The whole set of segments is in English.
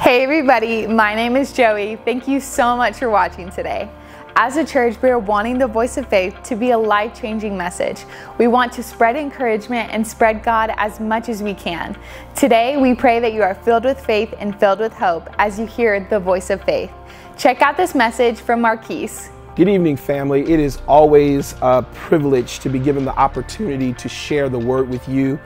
Hey everybody, my name is Joey. Thank you so much for watching today. As a church, we are wanting the voice of faith to be a life-changing message. We want to spread encouragement and spread God as much as we can. Today, we pray that you are filled with faith and filled with hope as you hear the voice of faith. Check out this message from Marquis. Good evening, family. It is always a privilege to be given the opportunity to share the word with you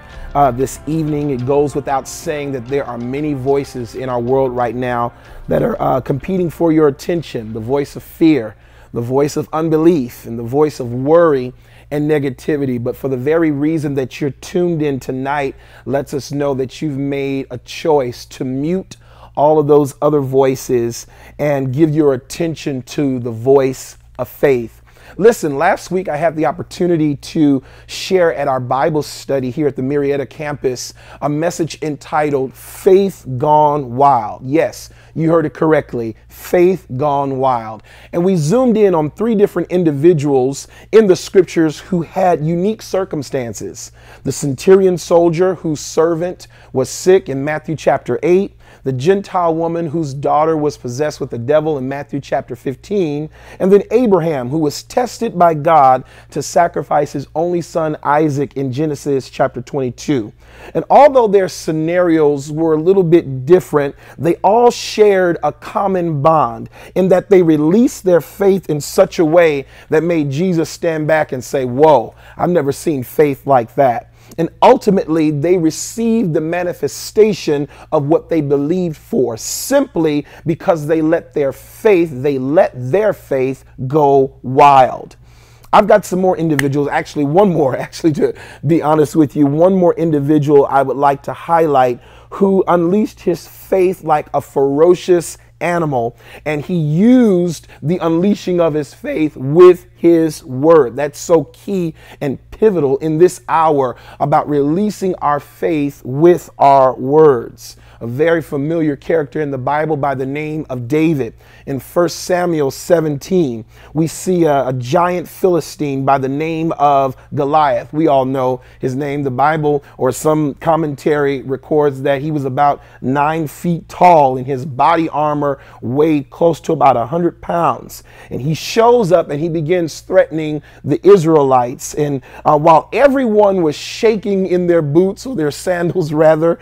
this evening. It goes without saying that there are many voices in our world right now that are competing for your attention. The voice of fear, the voice of unbelief, and the voice of worry and negativity. But for the very reason that you're tuned in tonight lets us know that you've made a choice to mute all of those other voices and give your attention to the voice of faith. Listen, last week I had the opportunity to share at our Bible study here at the Marietta campus a message entitled Faith Gone Wild. Yes, you heard it correctly, Faith Gone Wild. And we zoomed in on three different individuals in the scriptures who had unique circumstances. The centurion soldier whose servant was sick in Matthew chapter 8. The Gentile woman whose daughter was possessed with the devil in Matthew chapter 15, and then Abraham, who was tested by God to sacrifice his only son Isaac in Genesis chapter 22. And although their scenarios were a little bit different, they all shared a common bond in that they released their faith in such a way that made Jesus stand back and say, "Whoa, I've never seen faith like that." And ultimately, they received the manifestation of what they believed for simply because they let their faith go wild. I've got some more individuals, to be honest with you, one more individual I would like to highlight who unleashed his faith like a ferocious animal, and he used the unleashing of his faith with his word. That's so key and pivotal in this hour about releasing our faith with our words. A very familiar character in the Bible by the name of David. In 1 Samuel 17, we see a giant Philistine by the name of Goliath. We all know his name. The Bible or some commentary records that he was about 9 feet tall and his body armor weighed close to about 100 pounds. And he shows up and he begins threatening the Israelites. And while everyone was shaking in their boots, or their sandals rather,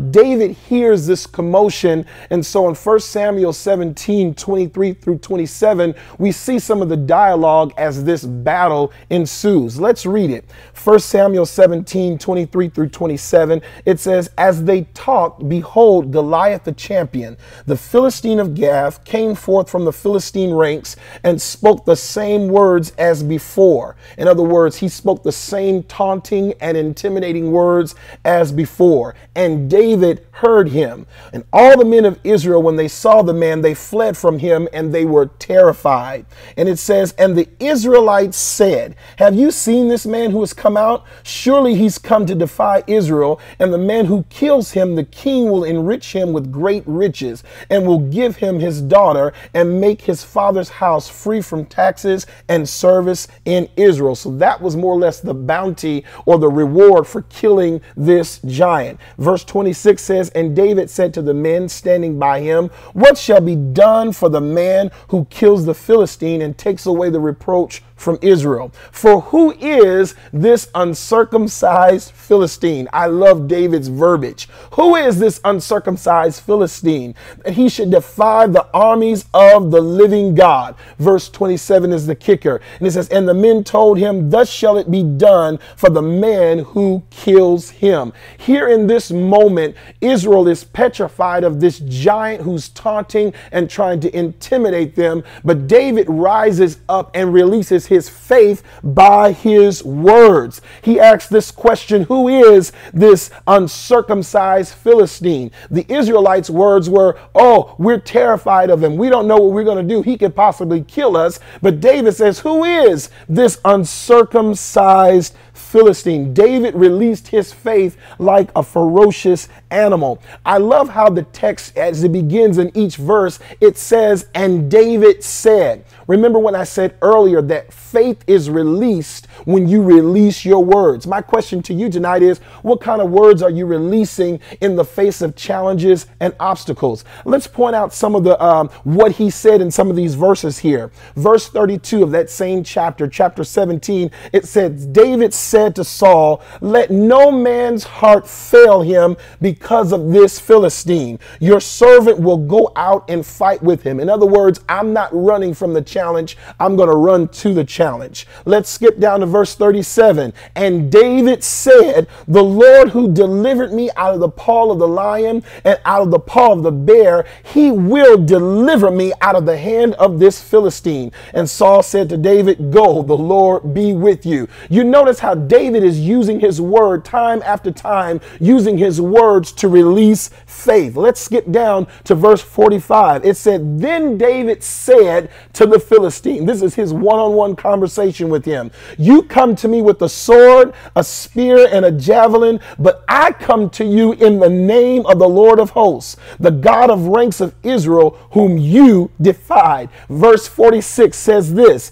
David hears this commotion. And so in 1 Samuel 17, 23 through 27, we see some of the dialogue as this battle ensues. Let's read it. 1 Samuel 17, 23 through 27, it says, "As they talked, behold, Goliath the champion, the Philistine of Gath, came forth from the Philistine ranks and spoke the same words as before." In other words, he spoke the same taunting and intimidating words as before. And David heard him. And all the men of Israel, when they saw the man, they fled from him and they were terrified. And it says, "And the Israelites said, 'Have you seen this man who has come out? Surely he's come to defy Israel. And the man who kills him, the king will enrich him with great riches and will give him his daughter and make his father's house free from taxes and service in Israel.'" So that was more or less the bounty or the reward for killing this giant. Verse 26 says, "And David said to the men standing by him, 'What shall be done for the man who kills the Philistine and takes away the reproach from Israel? For who is this uncircumcised Philistine?'" I love David's verbiage. Who is this uncircumcised Philistine that he should defy the armies of the living God? Verse 27 is the kicker. And it says, "And the men told him, 'Thus shall it be done for the man who kills him.'" Here in this moment, Israel is petrified of this giant who's taunting and trying to intimidate them. But David rises up and releases his faith by his words. He asks this question, who is this uncircumcised Philistine? The Israelites' words were, "Oh, we're terrified of him. We don't know what we're going to do. He could possibly kill us." But David says, who is this uncircumcised Philistine. David released his faith like a ferocious animal. I love how the text, as it begins in each verse, it says, and David said. Remember when I said earlier that faith is released when you release your words. My question to you tonight is, what kind of words are you releasing in the face of challenges and obstacles? Let's point out some of the what he said in some of these verses here. Verse 32 of that same chapter, chapter 17, it says, David said to Saul, let no man's heart fail him because of this Philistine. Your servant will go out and fight with him. In other words, I'm not running from the challenge. I'm going to run to the challenge. Let's skip down to verse 37. And David said, the Lord who delivered me out of the paw of the lion and out of the paw of the bear, he will deliver me out of the hand of this Philistine. And Saul said to David, go, the Lord be with you. You notice how David is using his word time after time, using his words to release faith. Let's skip down to verse 45. It said, then David said to the Philistine, this is his one-on-one conversation with him, you come to me with a sword, a spear, and a javelin, but I come to you in the name of the Lord of hosts, the God of ranks of Israel, whom you defied. Verse 46 says this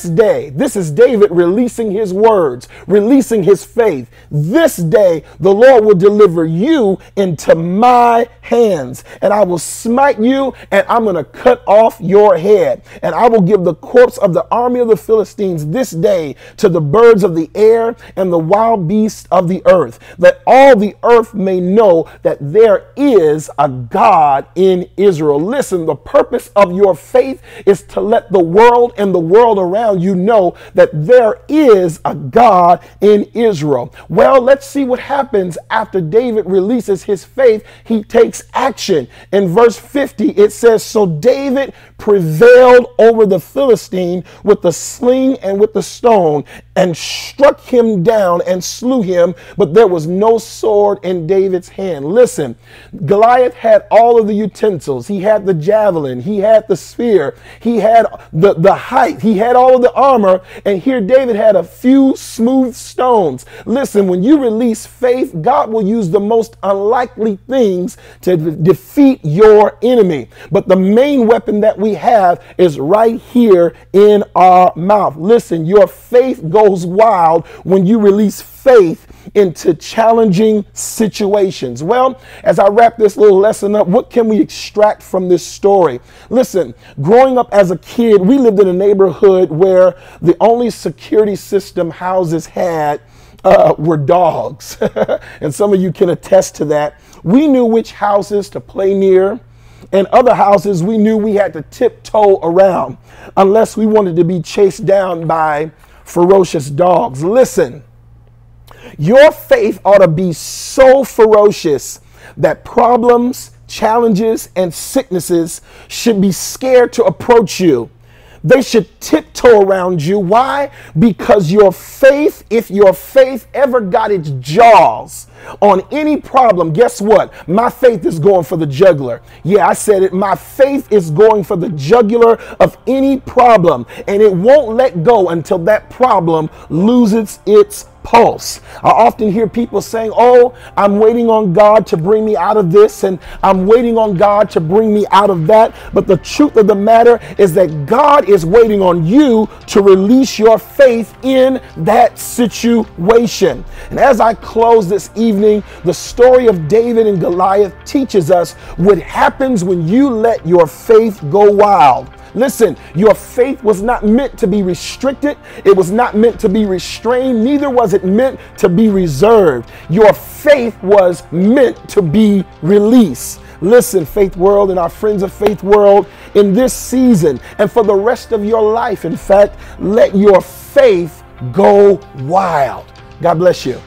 day, this is David releasing his words, releasing his faith. This day, the Lord will deliver you into my hands, and I will smite you, and I'm going to cut off your head, and I will give the corpse of the army of the Philistines this day to the birds of the air and the wild beasts of the earth, that all the earth may know that there is a God in Israel. Listen, the purpose of your faith is to let the world and the world around you know that there is a God in Israel. Well, let's see what happens after David releases his faith. He takes action. In verse 50, it says, so David prevailed over the Philistine with the sling and with the stone, and struck him down and slew him, but there was no sword in David's hand. Listen, Goliath had all of the utensils. He had the javelin, he had the spear, he had the height, he had all of the armor, and here David had a few smooth stones. Listen, when you release faith, God will use the most unlikely things to defeat your enemy. But the main weapon that we have is right here in our mouth. Listen, your faith goes wild when you release faith into challenging situations. Well, as I wrap this little lesson up, what can we extract from this story? Listen, growing up as a kid, we lived in a neighborhood where the only security system houses had were dogs. And some of you can attest to that. We knew which houses to play near, and other houses we knew we had to tiptoe around unless we wanted to be chased down by ferocious dogs. Listen, your faith ought to be so ferocious that problems, challenges, and sicknesses should be scared to approach you. They should tiptoe around you. Why? Because your faith, if your faith ever got its jaws on any problem, guess what? My faith is going for the jugular. Yeah, I said it. My faith is going for the jugular of any problem, and it won't let go until that problem loses its pulse. I often hear people saying, oh, I'm waiting on God to bring me out of this, and I'm waiting on God to bring me out of that. But the truth of the matter is that God is waiting on you to release your faith in that situation. And as I close this evening, the story of David and Goliath teaches us what happens when you let your faith go wild. Listen, your faith was not meant to be restricted. It was not meant to be restrained. Neither was it meant to be reserved. Your faith was meant to be released. Listen, Faith World and our friends of Faith World, in this season and for the rest of your life, in fact, let your faith go wild. God bless you.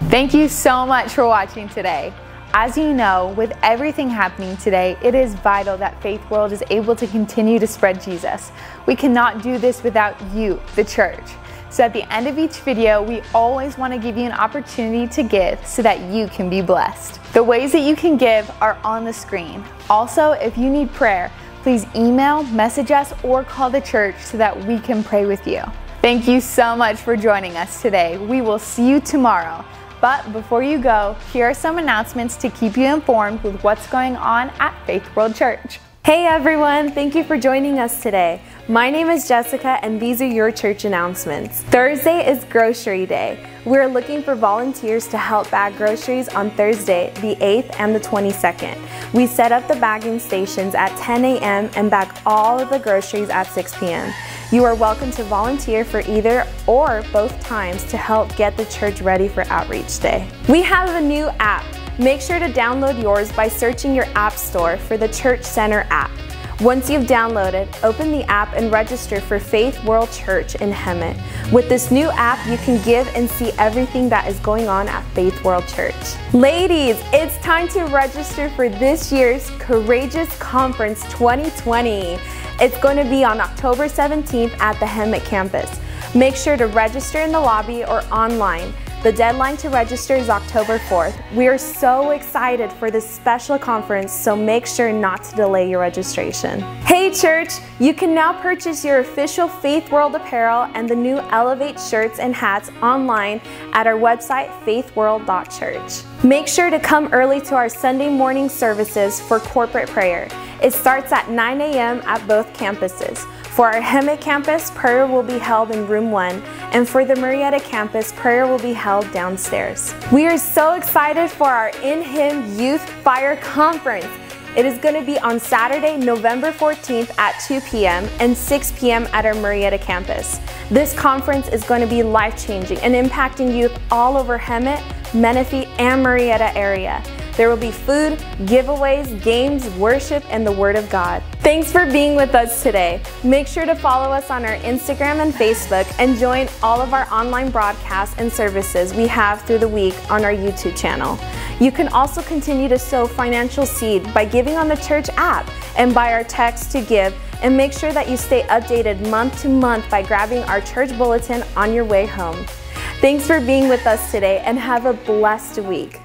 Thank you so much for watching today. As you know, with everything happening today, it is vital that Faith World is able to continue to spread Jesus. We cannot do this without you, the church. So at the end of each video, we always want to give you an opportunity to give so that you can be blessed. The ways that you can give are on the screen. Also, if you need prayer, please email, message us, or call the church so that we can pray with you. Thank you so much for joining us today. We will see you tomorrow. But before you go, here are some announcements to keep you informed with what's going on at Faith World Church. Hey everyone, thank you for joining us today. My name is Jessica and these are your church announcements. Thursday is Grocery Day. We're looking for volunteers to help bag groceries on Thursday, the 8th and the 22nd. We set up the bagging stations at 10 a.m. and bag all of the groceries at 6 p.m. You are welcome to volunteer for either or both times to help get the church ready for Outreach Day. We have a new app. Make sure to download yours by searching your app store for the Church Center app. Once you've downloaded, open the app and register for Faith World Church in Hemet. With this new app, you can give and see everything that is going on at Faith World Church. Ladies, it's time to register for this year's Courageous Conference 2020. It's going to be on October 17th at the Hemet campus. Make sure to register in the lobby or online. The deadline to register is October 4th. We are so excited for this special conference, so make sure not to delay your registration. Hey church, you can now purchase your official Faith World apparel and the new Elevate shirts and hats online at our website, faithworld.church. Make sure to come early to our Sunday morning services for corporate prayer. It starts at 9 a.m. at both campuses. For our Hemet campus, prayer will be held in room 1, and for the Marietta campus, prayer will be held downstairs. We are so excited for our In Him Youth Fire Conference. It is going to be on Saturday, November 14th at 2 p.m. and 6 p.m. at our Marietta campus. This conference is going to be life-changing and impacting youth all over Hemet, Menifee, and Marietta area. There will be food, giveaways, games, worship, and the Word of God. Thanks for being with us today. Make sure to follow us on our Instagram and Facebook and join all of our online broadcasts and services we have through the week on our YouTube channel. You can also continue to sow financial seed by giving on the church app and by our text to give, and make sure that you stay updated month to month by grabbing our church bulletin on your way home. Thanks for being with us today and have a blessed week.